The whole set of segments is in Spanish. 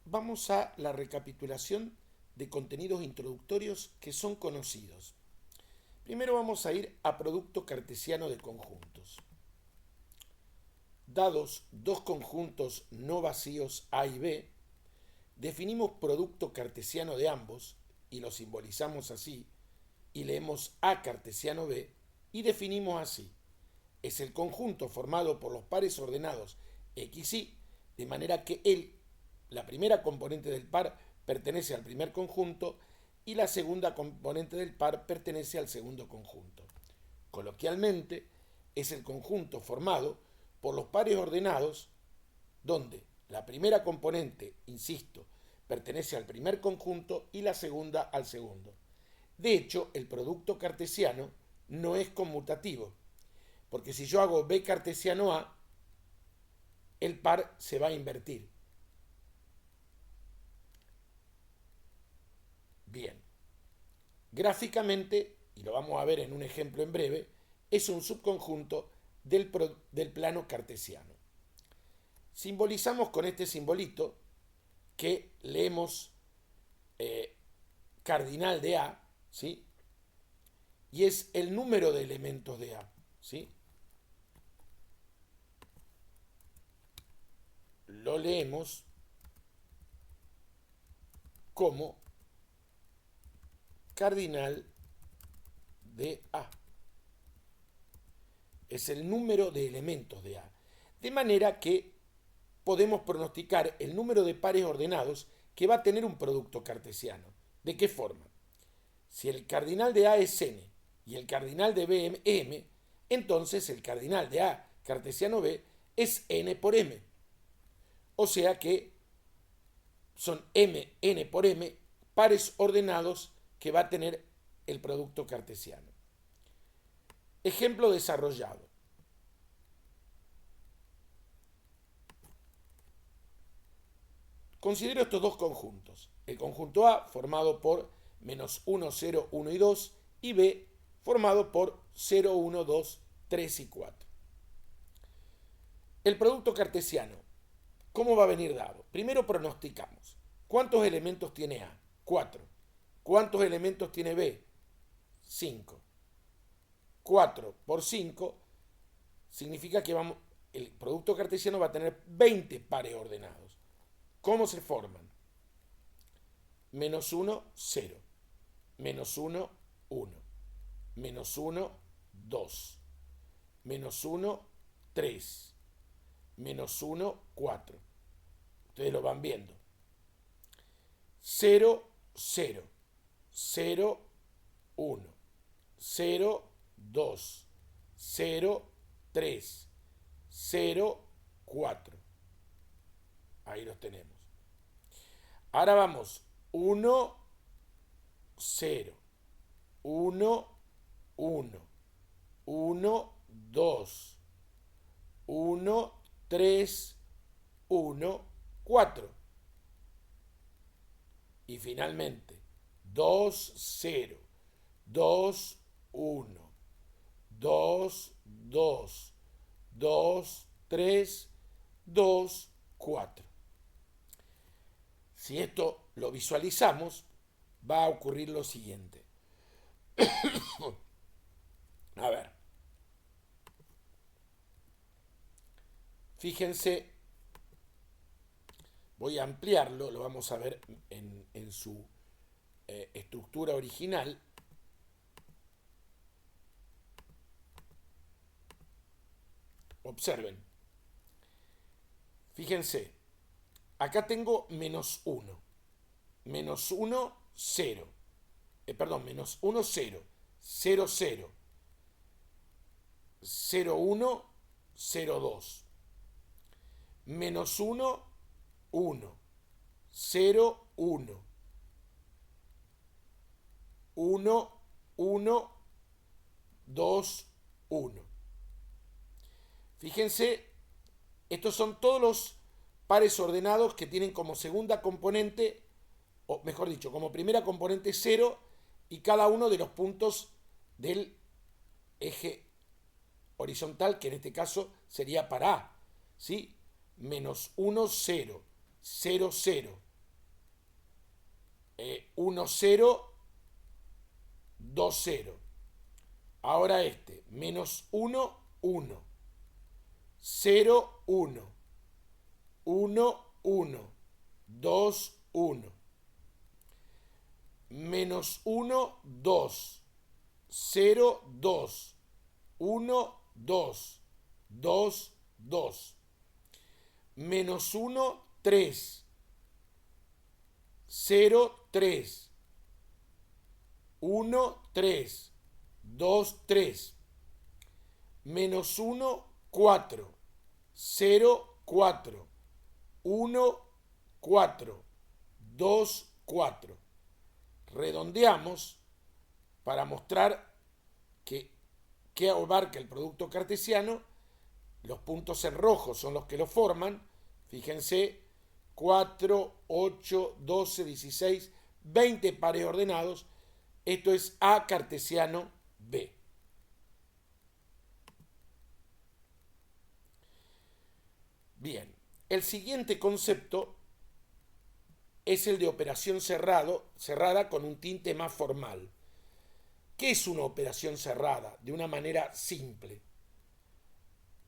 vamos a la recapitulación de contenidos introductorios que son conocidos. Primero vamos a ir a producto cartesiano de conjuntos. Dados dos conjuntos no vacíos A y B, definimos producto cartesiano de ambos y lo simbolizamos así, y leemos A cartesiano B y definimos así. Es el conjunto formado por los pares ordenados X y, de manera que la primera componente del par pertenece al primer conjunto y la segunda componente del par pertenece al segundo conjunto. Coloquialmente, es el conjunto formado por los pares ordenados donde la primera componente, insisto, pertenece al primer conjunto y la segunda al segundo. De hecho, el producto cartesiano no es conmutativo, porque si yo hago B cartesiano A, el par se va a invertir. Bien, gráficamente, y lo vamos a ver en un ejemplo en breve, es un subconjunto del plano cartesiano. Simbolizamos con este simbolito que leemos cardinal de A, ¿sí? Y es el número de elementos de A, ¿sí? Lo leemos como cardinal de A. Es el número de elementos de A. De manera que podemos pronosticar el número de pares ordenados que va a tener un producto cartesiano. ¿De qué forma? Si el cardinal de A es n y el cardinal de B es m, entonces el cardinal de A cartesiano B es n por m. O sea que son n por m pares ordenados que va a tener el producto cartesiano. Ejemplo desarrollado. Considero estos dos conjuntos. El conjunto A formado por menos 1, 0, 1 y 2 y B formado por 0, 1, 2, 3 y 4. El producto cartesiano, ¿cómo va a venir dado? Primero pronosticamos. ¿Cuántos elementos tiene A? 4. ¿Cuántos elementos tiene B? 5. 4 por 5 significa que el producto cartesiano va a tener 20 pares ordenados. ¿Cómo se forman? Menos 1, 0. Menos 1, 1. Menos 1, 2. Menos 1, 3. Menos 1, 4. Ustedes lo van viendo. 0, 0. 0, 1. 0, 2. 0, 3. 0, 4. Ahí los tenemos. Ahora vamos. 1, 0. 1, 1. 1, 2. 1, 3. 1, 4. Y finalmente, 2, 0. 2, 1. 2, 2. 2, 3. 2, 4. Si esto lo visualizamos, va a ocurrir lo siguiente. A ver. Fíjense, voy a ampliarlo, lo vamos a ver en su estructura original. Observen. Fíjense, acá tengo menos 1. Menos 1, 0. Menos 1, 0. 0, 0. 0, 1, 0, 2. Menos 1, 1. 0, 1. 1, 1, 2, 1. Fíjense, estos son todos los pares ordenados que tienen como segunda componente, o mejor dicho, como primera componente 0 y cada uno de los puntos del eje horizontal, que en este caso sería para A, ¿sí? Menos 1, 0, 0, 0, 1, 0, 2, 0. Ahora este, menos 1, 1, 0, 1, 1, 1, 2, 1, menos 1, 2, 0, 2, 1, 2, 2, 2, menos 1, 3, 0, 3, 1, 3, 2, 3, menos 1, 4, 0, 4, 1, 4, 2, 4. Redondeamos para mostrar que abarca el producto cartesiano. Los puntos en rojo son los que lo forman. Fíjense, 4, 8, 12, 16, 20 pares ordenados. Esto es A cartesiano B. Bien, el siguiente concepto es el de operación cerrada con un tinte más formal. ¿Qué es una operación cerrada? De una manera simple.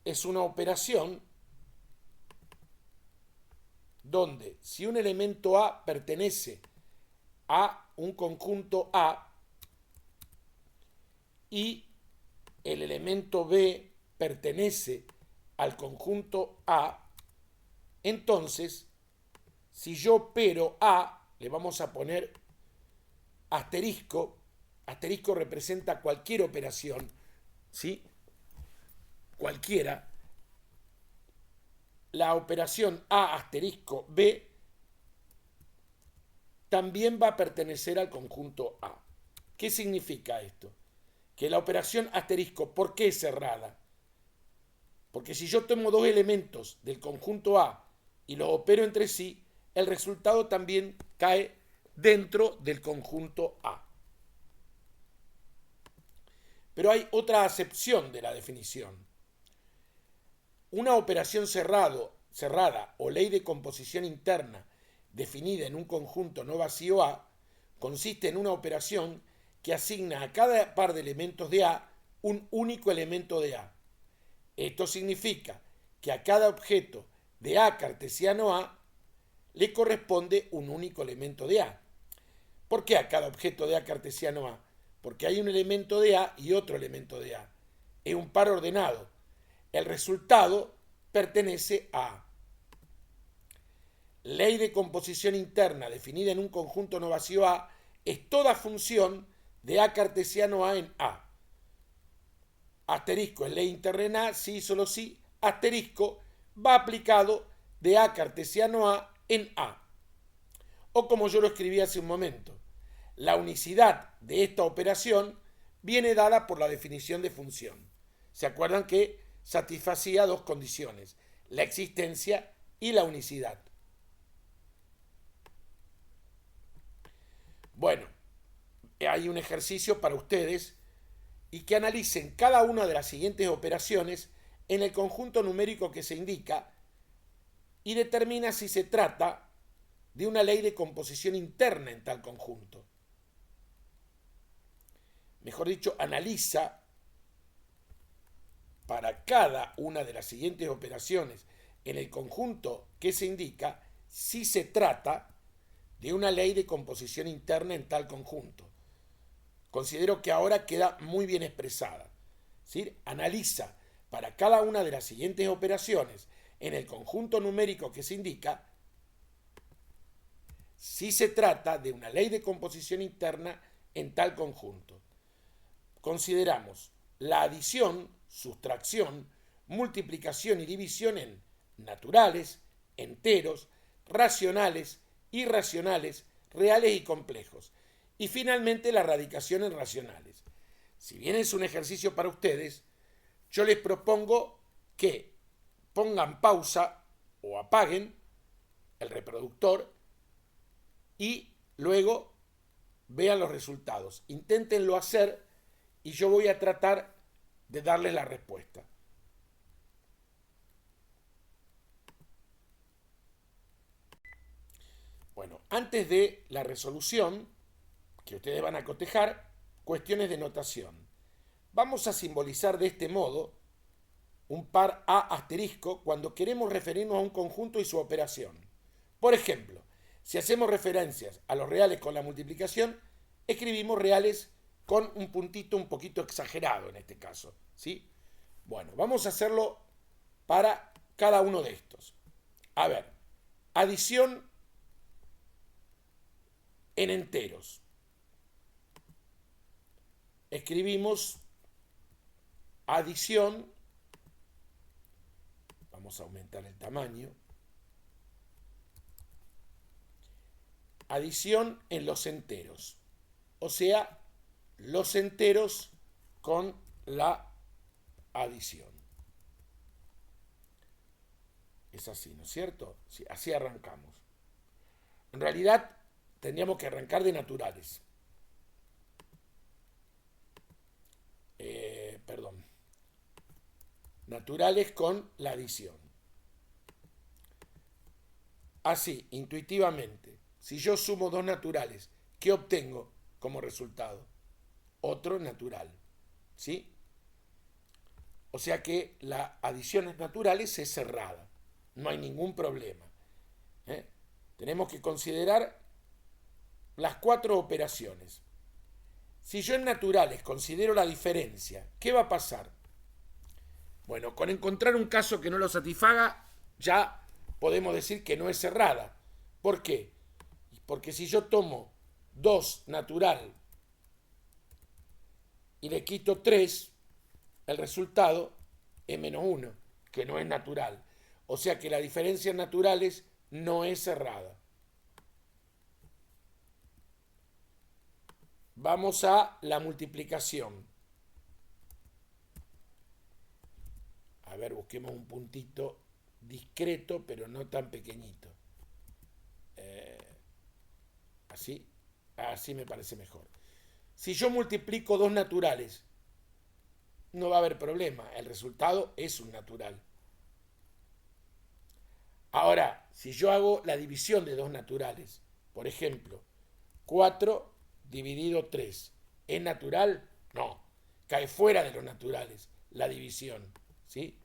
Es una operación donde si un elemento A pertenece a un conjunto A y el elemento B pertenece al conjunto A, entonces, si yo opero A, le vamos a poner asterisco. Asterisco representa cualquier operación, ¿sí? Cualquiera. La operación A asterisco B también va a pertenecer al conjunto A. ¿Qué significa esto? Que la operación asterisco, ¿por qué es cerrada? Porque si yo tomo dos elementos del conjunto A y los opero entre sí, el resultado también cae dentro del conjunto A. Pero hay otra acepción de la definición. Una operación cerrada o ley de composición interna definida en un conjunto no vacío A consiste en una operación que asigna a cada par de elementos de A un único elemento de A. Esto significa que a cada objeto de A cartesiano A le corresponde un único elemento de A. ¿Por qué a cada objeto de A cartesiano A? Porque hay un elemento de A y otro elemento de A. Es un par ordenado. El resultado pertenece a A. Ley de composición interna definida en un conjunto no vacío A es toda función de A cartesiano A en A. Asterisco es ley interna en A, sí, solo sí. Asterisco va aplicado de A cartesiano A en A. O como yo lo escribí hace un momento, la unicidad de esta operación viene dada por la definición de función. ¿Se acuerdan que satisfacía dos condiciones? La existencia y la unicidad. Bueno, hay un ejercicio para ustedes y que analicen cada una de las siguientes operaciones en el conjunto numérico que se indica y determina si se trata de una ley de composición interna en tal conjunto. Mejor dicho, analiza para cada una de las siguientes operaciones en el conjunto que se indica si se trata de una ley de composición interna en tal conjunto. Considero que ahora queda muy bien expresada. ¿Sí? Analiza para cada una de las siguientes operaciones en el conjunto numérico que se indica si se trata de una ley de composición interna en tal conjunto. Consideramos la adición, sustracción, multiplicación y división en naturales, enteros, racionales, irracionales, reales y complejos. Y finalmente la radicación en racionales. Si bien es un ejercicio para ustedes, yo les propongo que pongan pausa o apaguen el reproductor y luego vean los resultados. Inténtenlo hacer y yo voy a tratar de darles la respuesta. Bueno, Bueno, antes de la resolución, que ustedes van a cotejar, cuestiones de notación. Vamos a simbolizar de este modo un par A asterisco cuando queremos referirnos a un conjunto y su operación. Por ejemplo, si hacemos referencias a los reales con la multiplicación, escribimos reales con un puntito un poquito exagerado en este caso, ¿sí? Bueno, vamos a hacerlo para cada uno de estos. A ver, adición en enteros. Escribimos adición, vamos a aumentar el tamaño, adición en los enteros, o sea, los enteros con la adición. Es así, ¿no es cierto? Sí, así arrancamos. En realidad, tendríamos que arrancar de naturales. Perdón. Naturales con la adición. Así, intuitivamente, si yo sumo dos naturales, ¿qué obtengo como resultado? Otro natural. ¿Sí? O sea que la adición en naturales es cerrada. No hay ningún problema. Tenemos que considerar las 4 operaciones. Si yo en naturales considero la diferencia, ¿qué va a pasar? Bueno, con encontrar un caso que no lo satisfaga, ya podemos decir que no es cerrada. ¿Por qué? Porque si yo tomo 2 natural y le quito 3, el resultado es menos 1, que no es natural. O sea que la diferencia en naturales no es cerrada. Vamos a la multiplicación. A ver, busquemos un puntito discreto, pero no tan pequeñito. Así, así me parece mejor. Si yo multiplico dos naturales, no va a haber problema. El resultado es un natural. Ahora, si yo hago la división de dos naturales, por ejemplo, 4 dividido 3, ¿es natural? No, cae fuera de los naturales la división, ¿sí?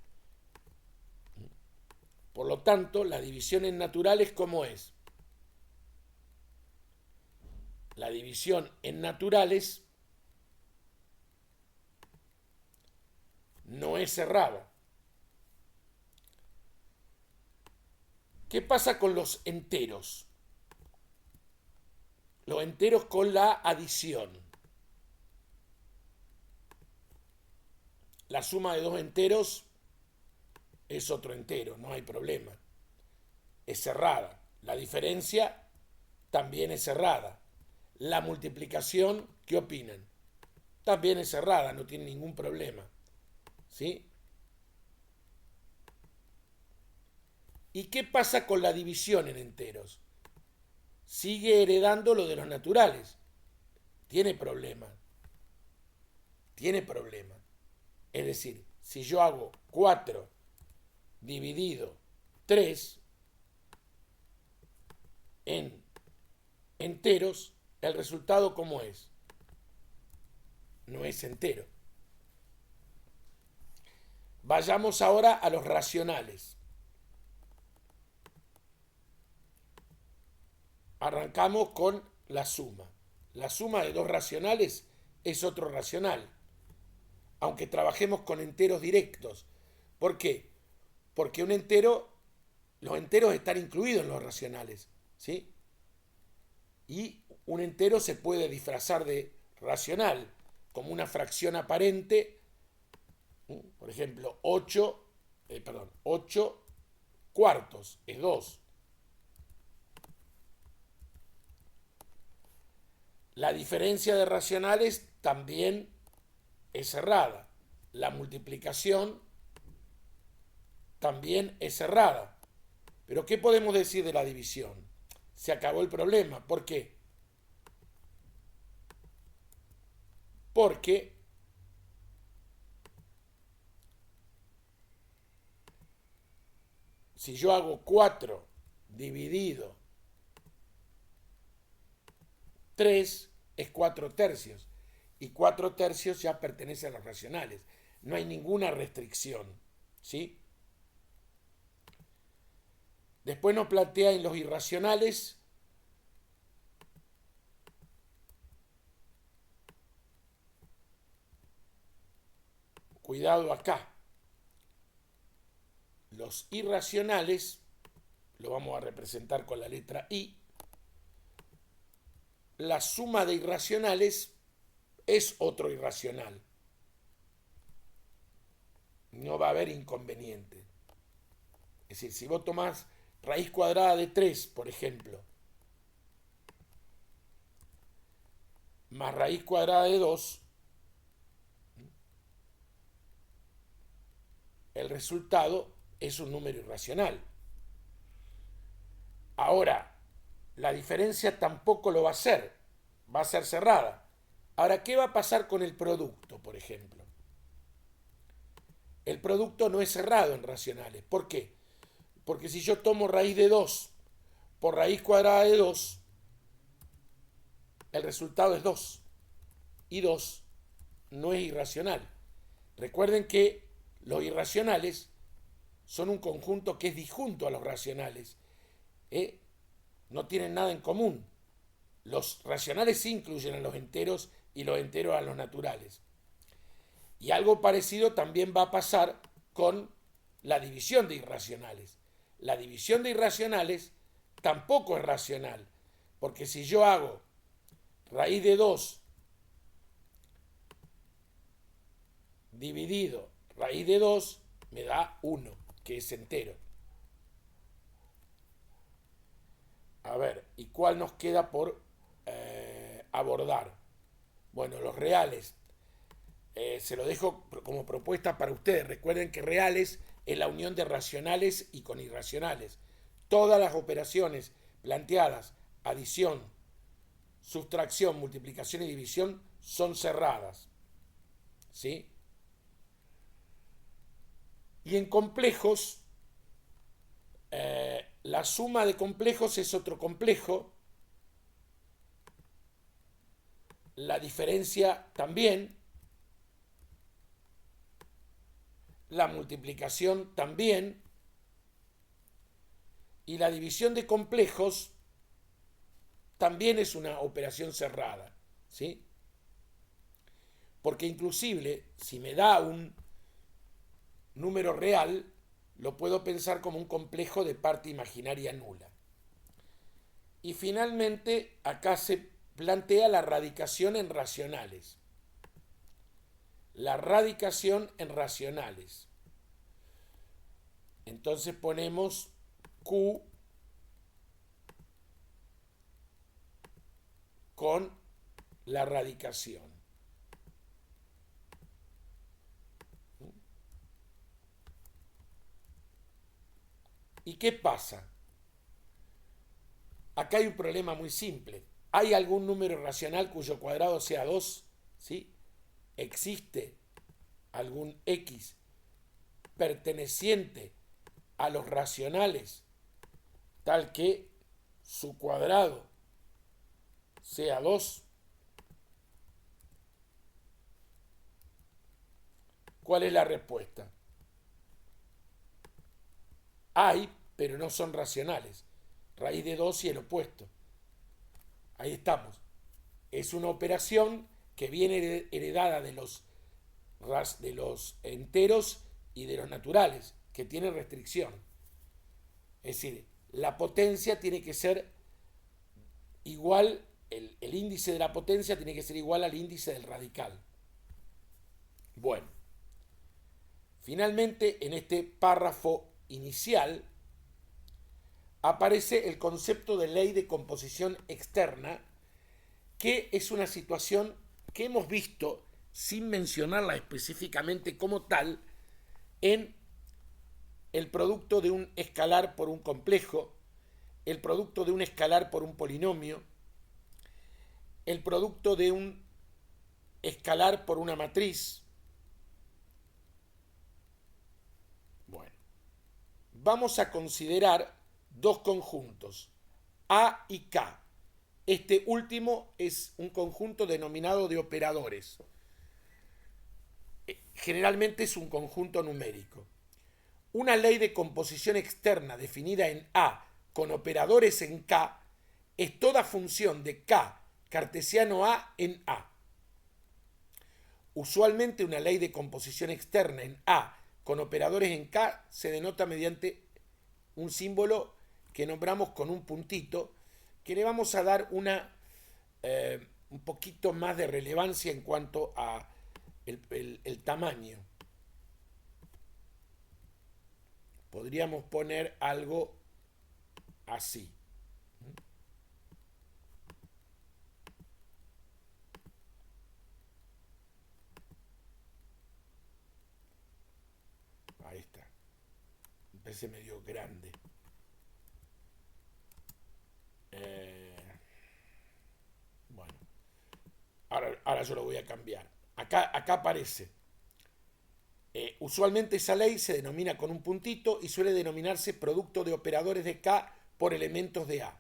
Por lo tanto, la división en naturales, ¿cómo es? La división en naturales no es cerrada. ¿Qué pasa con los enteros? Los enteros con la adición. La suma de dos enteros es otro entero, no hay problema. Es cerrada. La diferencia también es cerrada. La multiplicación, ¿qué opinan? También es cerrada, no tiene ningún problema. ¿Sí? ¿Y qué pasa con la división en enteros? Sigue heredando lo de los naturales. Tiene problema. Tiene problema. Es decir, si yo hago 4 dividido 3 en enteros, el resultado ¿cómo es? No es entero. Vayamos ahora a los racionales. Arrancamos con la suma. La suma de dos racionales es otro racional, aunque trabajemos con enteros directos. ¿Por qué? Porque un entero, los enteros están incluidos en los racionales, ¿sí? Y un entero se puede disfrazar de racional, como una fracción aparente, por ejemplo, 8 cuartos es 2. La diferencia de racionales también es cerrada. La multiplicación también es cerrada. Pero ¿qué podemos decir de la división? Se acabó el problema. ¿Por qué? Porque si yo hago 4 dividido 3 es 4/3. Y 4/3 ya pertenece a los racionales. No hay ninguna restricción. ¿Sí? Después nos plantea en los irracionales cuidado acá. Los irracionales lo vamos a representar con la letra I. La suma de irracionales es otro irracional. No va a haber inconveniente. Es decir, si vos tomás raíz cuadrada de 3, por ejemplo, más raíz cuadrada de 2, el resultado es un número irracional. Ahora, la diferencia tampoco lo va a ser cerrada. Ahora, ¿qué va a pasar con el producto, por ejemplo? El producto no es cerrado en racionales. ¿Por qué? Porque si yo tomo raíz de 2 por raíz cuadrada de 2, el resultado es 2. Y 2 no es irracional. Recuerden que los irracionales son un conjunto que es disjunto a los racionales. No tienen nada en común. Los racionales sí incluyen a los enteros y los enteros a los naturales. Y algo parecido también va a pasar con la división de irracionales. La división de irracionales tampoco es racional, porque si yo hago raíz de 2 dividido raíz de 2, me da 1, que es entero. A ver, ¿y cuál nos queda por abordar? Bueno, los reales. Se lo dejo como propuesta para ustedes. Recuerden que reales es la unión de racionales y con irracionales. Todas las operaciones planteadas, adición, sustracción, multiplicación y división, son cerradas. ¿Sí? Y en complejos, la suma de complejos es otro complejo. La diferencia también. La multiplicación también. Y la división de complejos también es una operación cerrada. ¿Sí? Porque inclusive, si me da un número real, lo puedo pensar como un complejo de parte imaginaria nula. Y finalmente, acá se plantea la radicación en racionales. La radicación en racionales. Entonces ponemos Q con la radicación. ¿Y qué pasa? Acá hay un problema muy simple. ¿Hay algún número racional cuyo cuadrado sea 2? ¿Sí? ¿Existe algún x perteneciente a los racionales tal que su cuadrado sea 2? ¿Cuál es la respuesta? Hay, pero no son racionales. Raíz de 2 y el opuesto. Ahí estamos. Es una operación que viene heredada de los enteros y de los naturales, que tiene restricción. Es decir, la potencia tiene que ser igual, el índice de la potencia tiene que ser igual al índice del radical. Bueno, finalmente en este párrafo inicial aparece el concepto de ley de composición externa, que es una situación que hemos visto, sin mencionarla específicamente como tal, en el producto de un escalar por un complejo, el producto de un escalar por un polinomio, el producto de un escalar por una matriz. Bueno, vamos a considerar dos conjuntos, A y K, Este último es un conjunto denominado de operadores. Generalmente es un conjunto numérico. Una ley de composición externa definida en A con operadores en K es toda función de K cartesiano A en A. Usualmente una ley de composición externa en A con operadores en K se denota mediante un símbolo que nombramos con un puntito, que le vamos a dar un poquito más de relevancia en cuanto a el tamaño. Podríamos poner algo así. Ahí está. Me parece medio grande. Bueno. Ahora yo lo voy a cambiar. Acá aparece. Usualmente esa ley se denomina con un puntito y suele denominarse producto de operadores de K por elementos de A.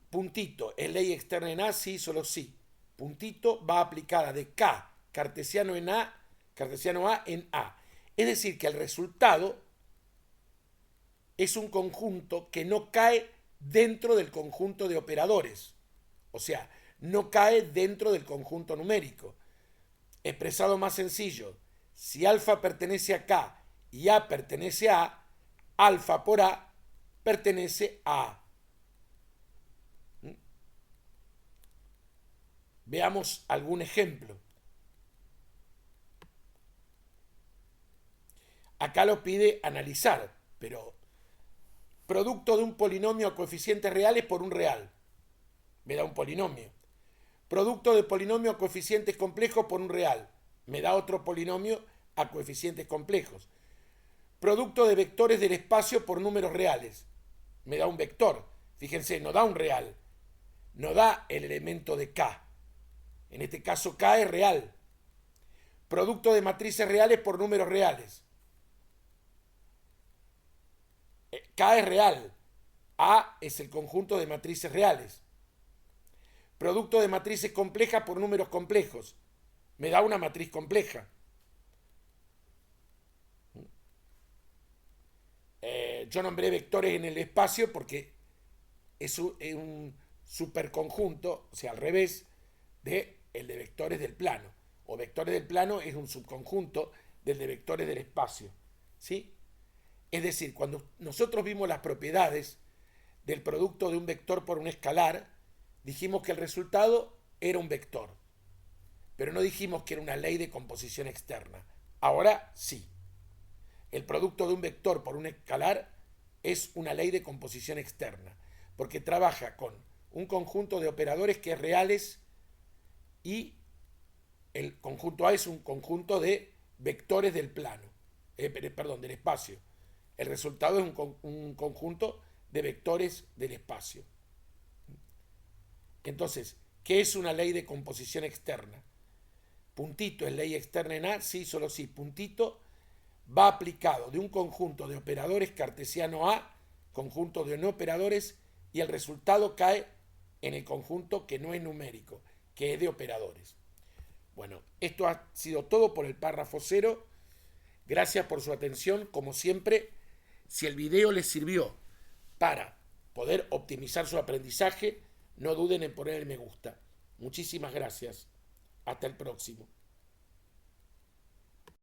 Puntito, ¿es ley externa en A? Sí, solo sí. Puntito va aplicada de K cartesiano A en A. Es decir, que el resultado es un conjunto que no cae dentro del conjunto de operadores. O sea, no cae dentro del conjunto numérico. Expresado más sencillo, si alfa pertenece a K y A pertenece a A, alfa por A pertenece a A. Veamos algún ejemplo. Acá lo pide analizar, pero producto de un polinomio a coeficientes reales por un real. Me da un polinomio. Producto de polinomio a coeficientes complejos por un real. Me da otro polinomio a coeficientes complejos. Producto de vectores del espacio por números reales. Me da un vector. Fíjense, no da un real. No da el elemento de K. En este caso K es real. Producto de matrices reales por números reales. K es real. A es el conjunto de matrices reales. Producto de matrices complejas por números complejos. Me da una matriz compleja. Yo nombré vectores en el espacio porque es un superconjunto, o sea, al revés de el de vectores del plano. O vectores del plano es un subconjunto del de vectores del espacio. ¿Sí? Es decir, cuando nosotros vimos las propiedades del producto de un vector por un escalar, dijimos que el resultado era un vector, pero no dijimos que era una ley de composición externa. Ahora sí. El producto de un vector por un escalar es una ley de composición externa, porque trabaja con un conjunto de operadores que es reales y el conjunto A es un conjunto de vectores del plano, del espacio. El resultado es un conjunto de vectores del espacio. Entonces, ¿qué es una ley de composición externa? Puntito es ley externa en A, sí, solo sí. Puntito va aplicado de un conjunto de operadores cartesiano A, conjunto de no operadores, y el resultado cae en el conjunto que no es numérico, que es de operadores. Bueno, esto ha sido todo por el párrafo 0. Gracias por su atención. Como siempre, si el video les sirvió para poder optimizar su aprendizaje, no duden en poner el me gusta. Muchísimas gracias. Hasta el próximo.